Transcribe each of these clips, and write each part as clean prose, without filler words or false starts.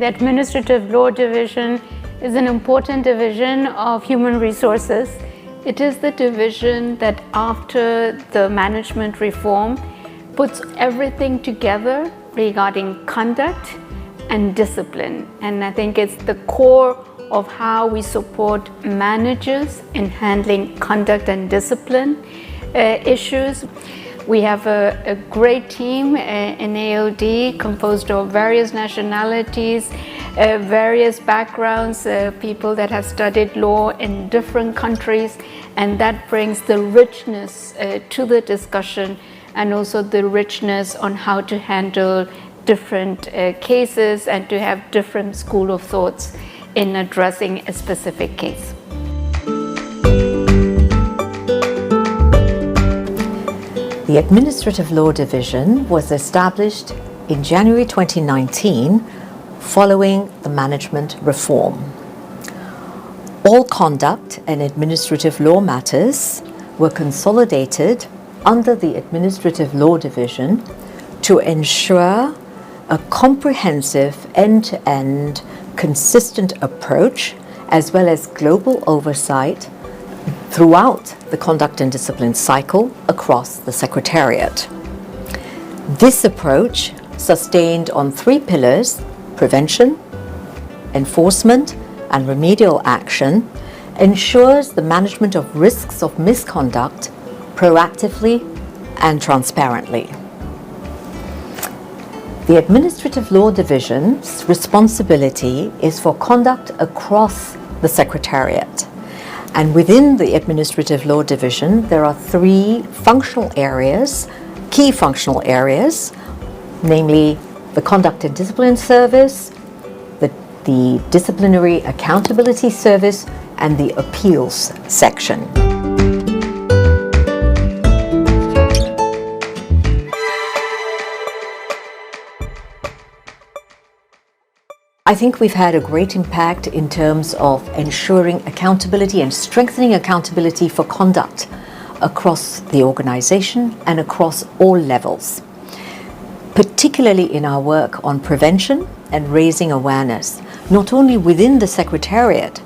Administrative Law Division is an important division of human resources. It is the division that, after the management reform, puts everything together regarding conduct and discipline. And I think it's the core of how we support managers in handling conduct and discipline issues. We have a great team in ALD composed of various nationalities, various backgrounds, people that have studied law in different countries, and that brings the richness to the discussion and also the richness on how to handle different cases and to have different school of thoughts in addressing a specific case. The Administrative Law Division was established in January 2019 following the management reform. All conduct and administrative law matters were consolidated under the Administrative Law Division to ensure a comprehensive end-to-end consistent approach as well as global oversight throughout the conduct and discipline cycle across the Secretariat. This approach, sustained on three pillars: prevention, enforcement, and remedial action, ensures the management of risks of misconduct proactively and transparently. The Administrative Law Division's responsibility is for conduct across the Secretariat. And within the Administrative Law Division, there are three functional areas, key functional areas, namely the Conduct and Discipline Service, the Disciplinary Accountability Service, and the Appeals section. I think we've had a great impact in terms of ensuring accountability and strengthening accountability for conduct across the organization and across all levels, particularly in our work on prevention and raising awareness, not only within the Secretariat,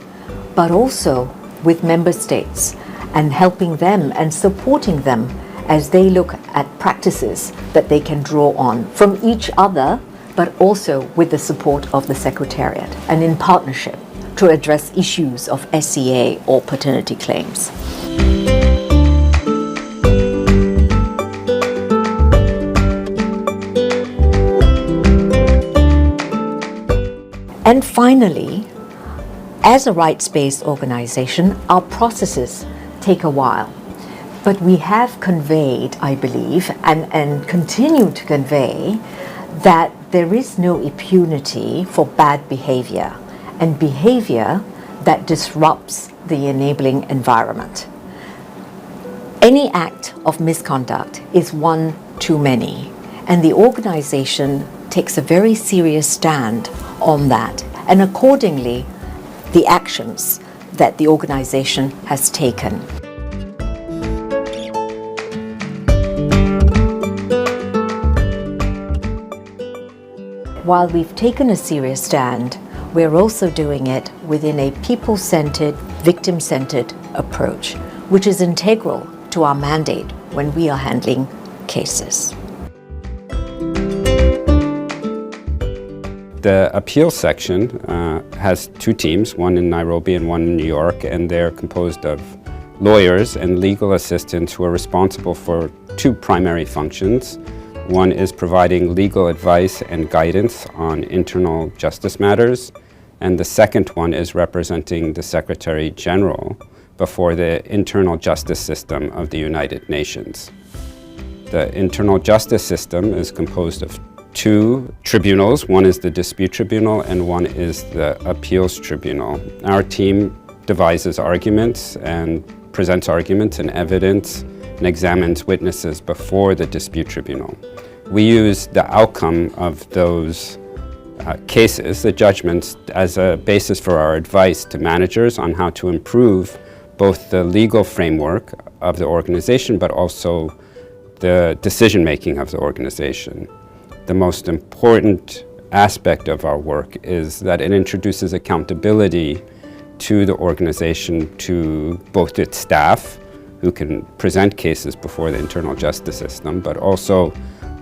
but also with member states, and helping them and supporting them as they look at practices that they can draw on from each other, but also with the support of the Secretariat and in partnership to address issues of SEA or paternity claims. And finally, as a rights-based organization, our processes take a while. But we have conveyed, I believe, and continue to convey, that there is no impunity for bad behavior and behavior that disrupts the enabling environment. Any act of misconduct is one too many, and the organization takes a very serious stand on that, and accordingly, the actions that the organization has taken. While we've taken a serious stand, we're also doing it within a people-centered, victim-centered approach, which is integral to our mandate when we are handling cases. The appeals section has two teams, one in Nairobi and one in New York, and they're composed of lawyers and legal assistants who are responsible for two primary functions. One is providing legal advice and guidance on internal justice matters, and the second one is representing the Secretary General before the internal justice system of the United Nations. The internal justice system is composed of two tribunals. One is the dispute tribunal and one is the appeals tribunal. Our team devises arguments and presents arguments and evidence and examines witnesses before the dispute tribunal. We use the outcome of those cases, the judgments, as a basis for our advice to managers on how to improve both the legal framework of the organization but also the decision-making of the organization. The most important aspect of our work is that it introduces accountability to the organization, to both its staff, who can present cases before the internal justice system, but also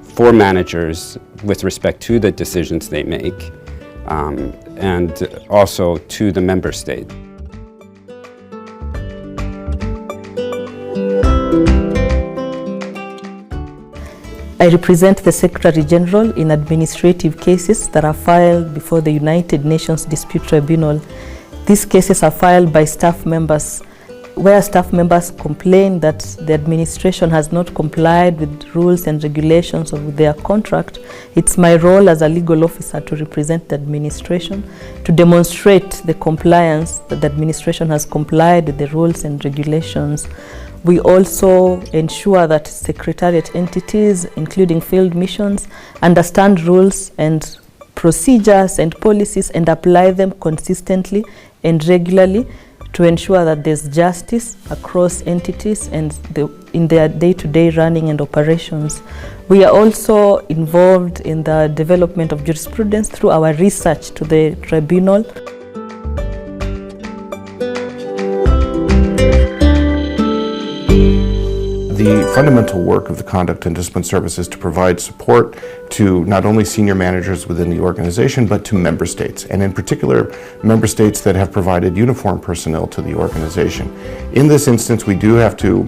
for managers with respect to the decisions they make, and also to the member state. I represent the Secretary General in administrative cases that are filed before the United Nations Dispute Tribunal. These cases are filed by staff members, where staff members complain that the administration has not complied with rules and regulations of their contract. It's my role as a legal officer to represent the administration, to demonstrate the compliance, that the administration has complied with the rules and regulations. We also ensure that secretariat entities, including field missions, understand rules and procedures and policies and apply them consistently and regularly to ensure that there's justice across entities and in their day-to-day running and operations. We are also involved in the development of jurisprudence through our research to the tribunal. The fundamental work of the Conduct and Discipline Service is to provide support to not only senior managers within the organization, but to member states, and in particular, member states that have provided uniformed personnel to the organization. In this instance, we do have to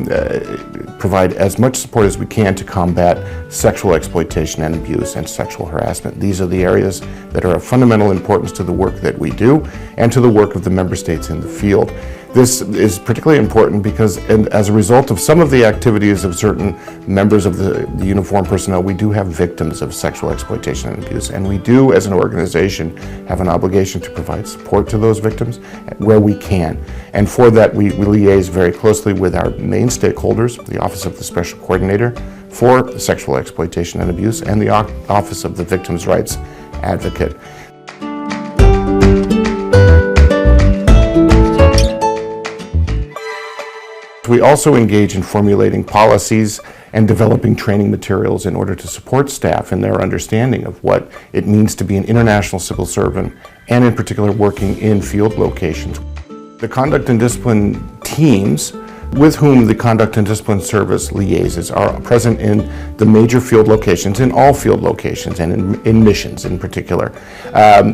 provide as much support as we can to combat sexual exploitation and abuse and sexual harassment. These are the areas that are of fundamental importance to the work that we do and to the work of the member states in the field. This is particularly important because, and as a result of some of the activities of certain members of the uniformed personnel, we do have victims of sexual exploitation and abuse, and we do, as an organization, have an obligation to provide support to those victims where we can. And for that, we liaise very closely with our main stakeholders, the Office of the Special Coordinator for Sexual Exploitation and Abuse, and the Office of the Victims' Rights Advocate. We also engage in formulating policies and developing training materials in order to support staff in their understanding of what it means to be an international civil servant, and in particular working in field locations. The Conduct and Discipline teams with whom the Conduct and Discipline Service liaises are present in the major field locations, in all field locations, and in missions in particular.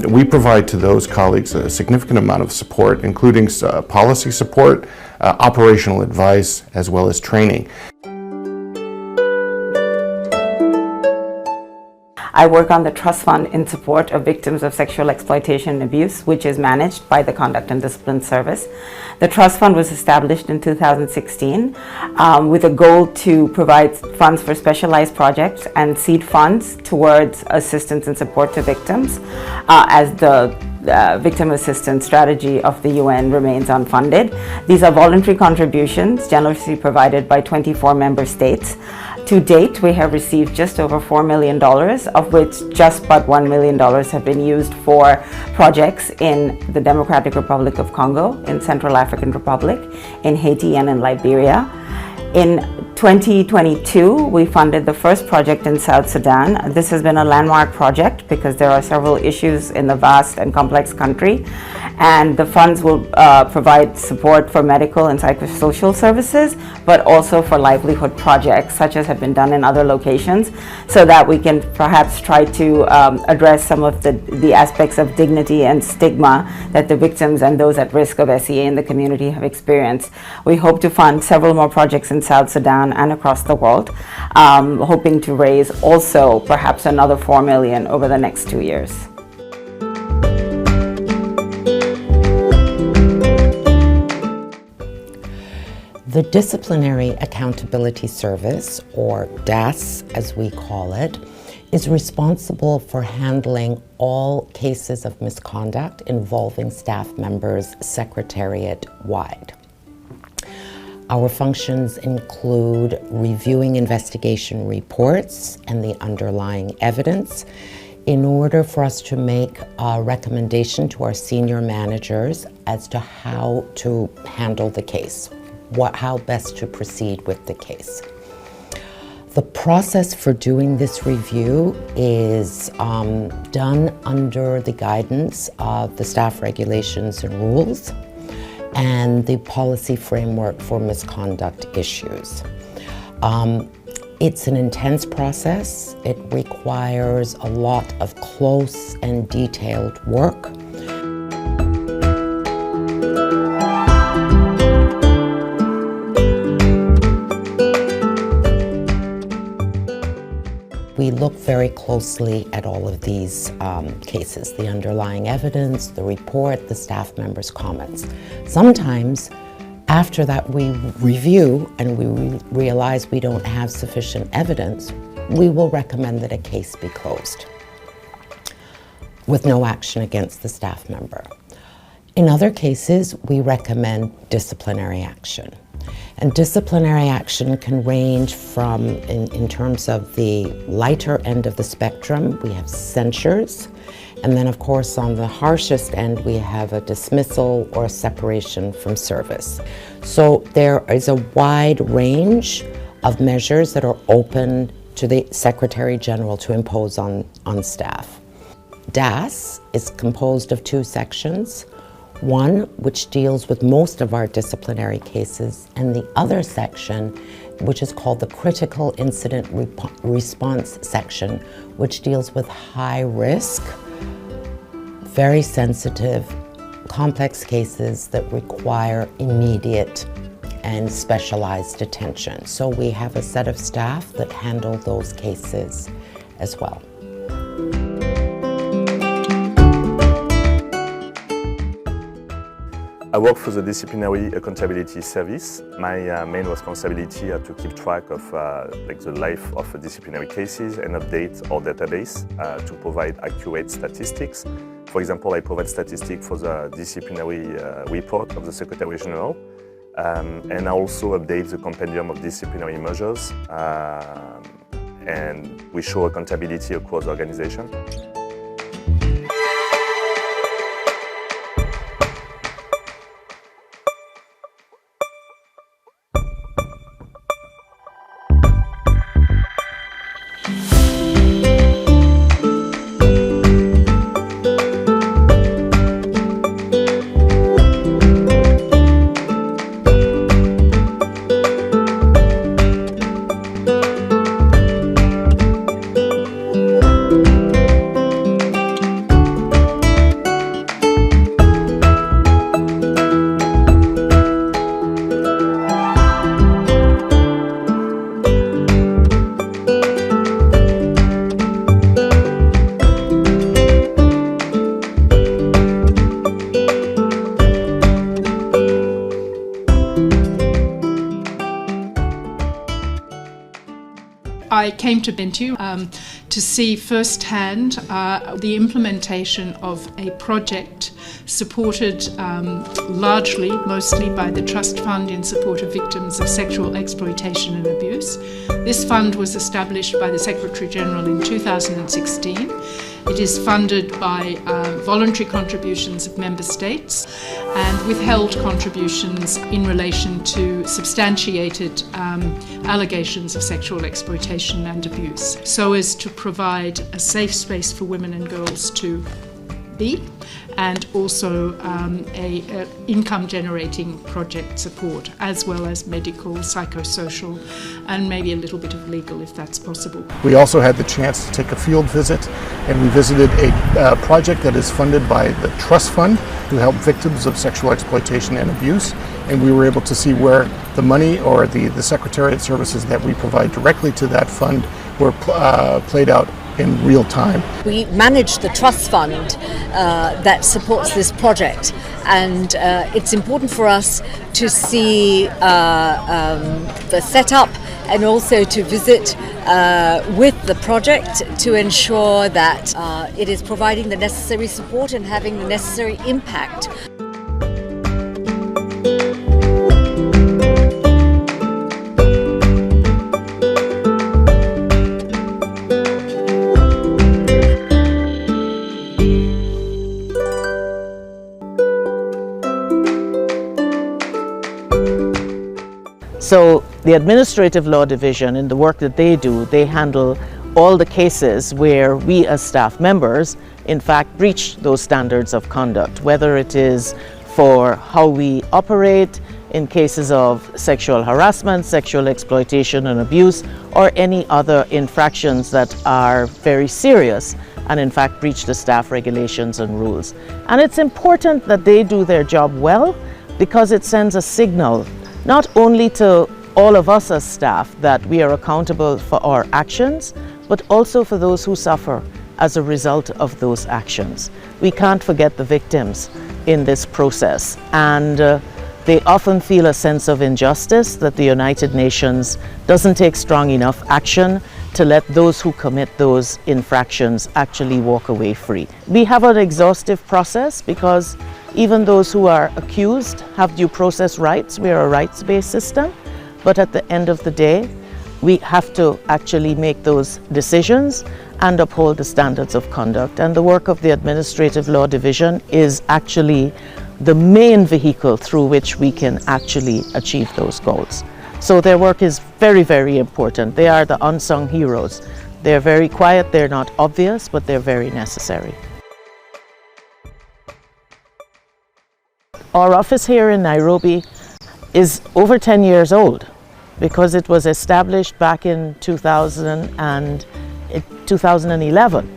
We provide to those colleagues a significant amount of support, including policy support, operational advice, as well as training. I work on the trust fund in support of victims of sexual exploitation and abuse, which is managed by the Conduct and Discipline Service. The trust fund was established in 2016 with a goal to provide funds for specialized projects and seed funds towards assistance and support to victims as the victim assistance strategy of the UN remains unfunded. These are voluntary contributions generously provided by 24 member states. To date, we have received just over $4 million, of which just about $1 million have been used for projects in the Democratic Republic of Congo, in Central African Republic, in Haiti, and in Liberia. In 2022, we funded the first project in South Sudan. This has been a landmark project because there are several issues in the vast and complex country, and the funds will provide support for medical and psychosocial services, but also for livelihood projects such as have been done in other locations, so that we can perhaps try to address some of the aspects of dignity and stigma that the victims and those at risk of SEA in the community have experienced. We hope to fund several more projects in South Sudan and across the world, hoping to raise also perhaps another $4 million over the next 2 years. The Disciplinary Accountability Service, or DAS as we call it, is responsible for handling all cases of misconduct involving staff members secretariat-wide. Our functions include reviewing investigation reports and the underlying evidence in order for us to make a recommendation to our senior managers as to how to handle the case, how best to proceed with the case. The process for doing this review is done under the guidance of the staff regulations and rules and the policy framework for misconduct issues. It's an intense process. It requires a lot of close and detailed work. We look very closely at all of these cases, the underlying evidence, the report, the staff members' comments. Sometimes, after that we review and we realize we don't have sufficient evidence, we will recommend that a case be closed with no action against the staff member. In other cases, we recommend disciplinary action. And disciplinary action can range from, in terms of the lighter end of the spectrum, we have censures. And then, of course, on the harshest end, we have a dismissal or a separation from service. So there is a wide range of measures that are open to the Secretary General to impose on staff. DAS is composed of two sections. One, which deals with most of our disciplinary cases, and the other section, which is called the Critical Incident Response section, which deals with high risk, very sensitive, complex cases that require immediate and specialized attention. So we have a set of staff that handle those cases as well. I work for the Disciplinary Accountability Service. My main responsibility is to keep track of the life of disciplinary cases and update our database to provide accurate statistics. For example, I provide statistics for the disciplinary report of the Secretary General, and I also update the compendium of disciplinary measures, and we show accountability across the organization. I came to Bentiu to see firsthand the implementation of a project supported mostly by the Trust Fund in support of victims of sexual exploitation and abuse. This fund was established by the Secretary General in 2016. It is funded by voluntary contributions of member states and withheld contributions in relation to substantiated allegations of sexual exploitation and abuse, so as to provide a safe space for women and girls to be, and also a income-generating project support, as well as medical, psychosocial, and maybe a little bit of legal if that's possible. We also had the chance to take a field visit, and we visited a project that is funded by the Trust Fund to help victims of sexual exploitation and abuse, and we were able to see where the money or the Secretariat services that we provide directly to that fund were played out in real time. We manage the trust fund that supports this project, and it's important for us to see the setup and also to visit with the project to ensure that it is providing the necessary support and having the necessary impact. So the Administrative Law Division, in the work that they do, they handle all the cases where we as staff members in fact breach those standards of conduct, whether it is for how we operate in cases of sexual harassment, sexual exploitation and abuse, or any other infractions that are very serious and in fact breach the staff regulations and rules. And it's important that they do their job well, because it sends a signal not only to all of us as staff that we are accountable for our actions, but also for those who suffer as a result of those actions. We can't forget the victims in this process, and they often feel a sense of injustice that the United Nations doesn't take strong enough action to let those who commit those infractions actually walk away free. We have an exhaustive process because even those who are accused have due process rights. We are a rights-based system, but at the end of the day, we have to actually make those decisions and uphold the standards of conduct. And the work of the Administrative Law Division is actually the main vehicle through which we can actually achieve those goals. So their work is very, very important. They are the unsung heroes. They're very quiet, they're not obvious, but they're very necessary. Our office here in Nairobi is over 10 years old because it was established back in 2011.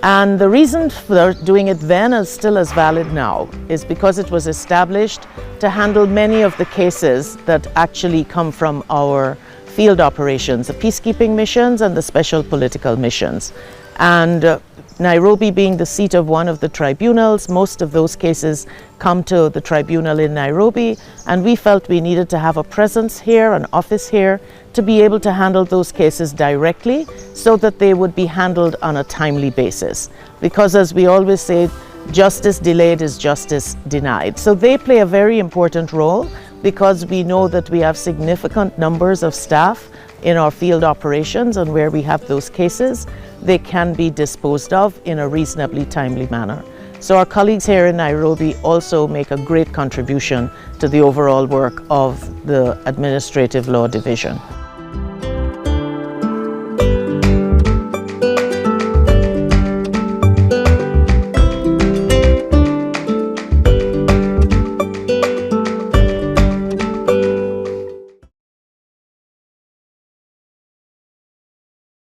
And the reason for doing it then is still as valid now, is because it was established to handle many of the cases that actually come from our field operations, the peacekeeping missions and the special political missions. And Nairobi being the seat of one of the tribunals, most of those cases come to the tribunal in Nairobi, and we felt we needed to have a presence here, an office here, to be able to handle those cases directly so that they would be handled on a timely basis. Because as we always say, justice delayed is justice denied. So they play a very important role because we know that we have significant numbers of staff in our field operations, and where we have those cases, they can be disposed of in a reasonably timely manner. So our colleagues here in Nairobi also make a great contribution to the overall work of the Administrative Law Division.